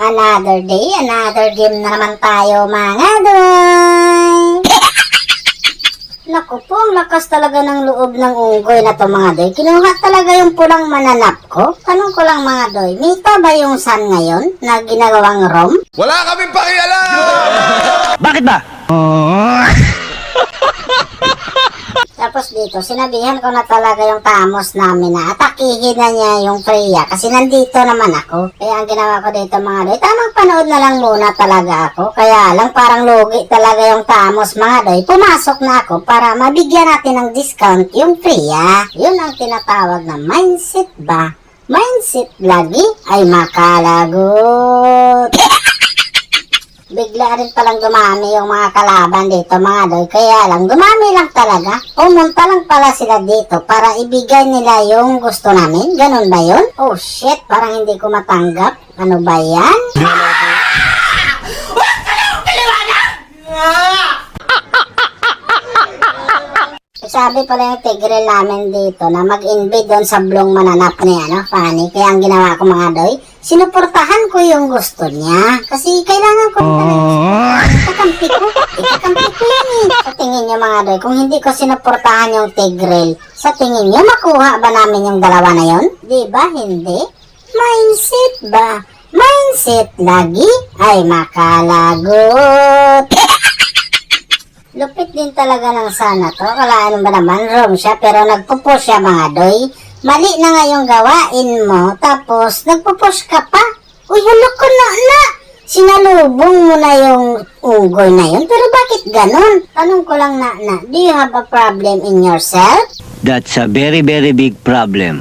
Another day, another game na naman tayo mga doy. Naku po, ang lakas talaga ng loob ng unggoy na to mga doy. Kinuha talaga yung pulang mananap ko. Tanong ko lang mga doy, mita ba yung sun ngayon na ginagawang rom? Wala kaming pakialam! Bakit ba? Tapos dito, sinabihan ko na talaga yung tamos namin na atakihin na niya yung Freya kasi nandito naman ako. Kaya ang ginawa ko dito mga doy, tamang panood na lang muna talaga ako. Kaya lang parang lugi talaga yung tamos mga doy. Pumasok na ako para mabigyan natin ng discount yung Freya. Yun ang tinatawag na mindset ba? Mindset lagi ay makalagot. Bigla rin palang dumami yung mga kalaban dito mga doy. Kaya lang, dumami lang talaga. Pumunta lang pala sila dito para ibigay nila yung gusto namin. Ganun ba yun? Oh shit, parang hindi ko matanggap. Ano ba yan? Sabi pala yung tigre namin dito na mag-invade doon sa blong mananap niya, no? Funny. Kaya ang ginawa ko mga doy, sinuportahan ko yung gusto niya. Kasi kailangan ko ikakampi ko. Ikakampi ko yan eh. Sa tingin niyo mga doy, kung hindi ko sinuportahan yung tigre, sa tingin niyo makuha ba namin yung dalawa na yon? Di ba? Hindi. Mindset ba? Mindset lagi ay makalagot. Lupit din talaga ng sana to. Kalaan ba naman, rom siya, pero nagpupush siya mga doy. Mali na nga yung gawain mo, tapos nagpupush ka pa. Uy, hulok ko na. Sinalubong mo na yung unggoy na yun, pero bakit ganun? Tanong ko lang na, do you have a problem in yourself? That's a very, very big problem.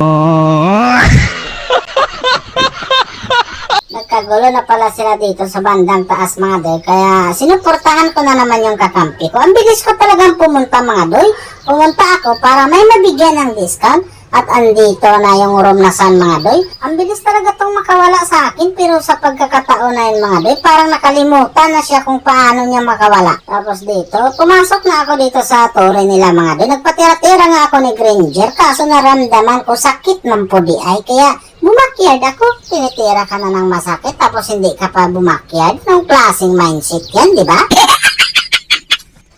Nagkagulo na pala sila dito sa bandang taas mga doy, kaya sinuportahan ko na naman yung kakampi ko. Ang bilis ko talagang pumunta mga doy. Pumunta ako para may mabigyan ng discount at andito na yung room na sun mga doy. Ang bilis talaga tong makawala sa akin, pero sa pagkakataon na yun mga doy, parang nakalimutan na siya kung paano niya makawala. Tapos dito, pumasok na ako dito sa tore nila mga doy. Nagpatira-tira nga ako ni Granger, kaso naramdaman ko sakit ng pudi ay, kaya bumakyard ako. Tinitira ka na ng masakit tapos hindi ka pa bumakyard. Anong klaseng mindset yan, di ba?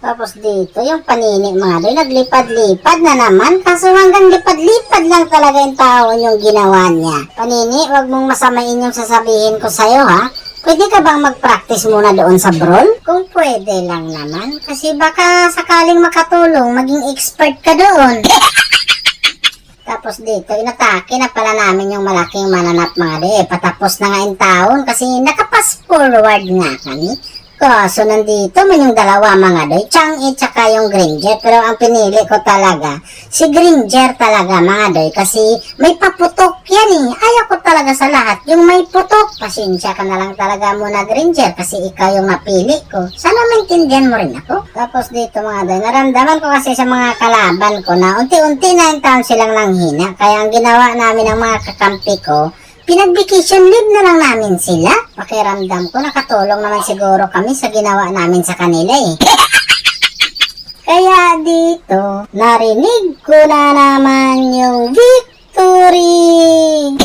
Tapos dito, yung panini mga doy, naglipad-lipad na naman. Kaso hanggang lipad-lipad lang talaga yung taon yung ginawa niya. Panini, wag mong masamain yung sasabihin ko sa'yo ha. Pwede ka bang mag-practice muna doon sa brawl? Kung pwede lang naman. Kasi baka sakaling makatulong, maging expert ka doon. Tapos dito, inatake na pala namin yung malaking mananap mga doy. Patapos na nga yung taon kasi nakapass forward nga kami. Kaso nandito man yung dalawa mga doy, Chang'e tsaka yung Granger. Pero ang pinili ko talaga, si Granger talaga mga doy. Kasi may paputok yan eh. Ayaw ko talaga sa lahat yung may putok. Pasensya ka na lang talaga muna Granger kasi ikaw yung napili ko. Sana maintindihan mo rin ako. Tapos dito mga doy, naramdaman ko kasi sa mga kalaban ko na unti-unti na yung taon silang nanghina. Kaya ang ginawa namin ng mga kakampi ko, pinag-vacation leave na lang namin sila. Pakiramdam ko, nakatulong naman siguro kami sa ginawa namin sa kanila eh. Kaya dito, narinig ko na naman yung victory!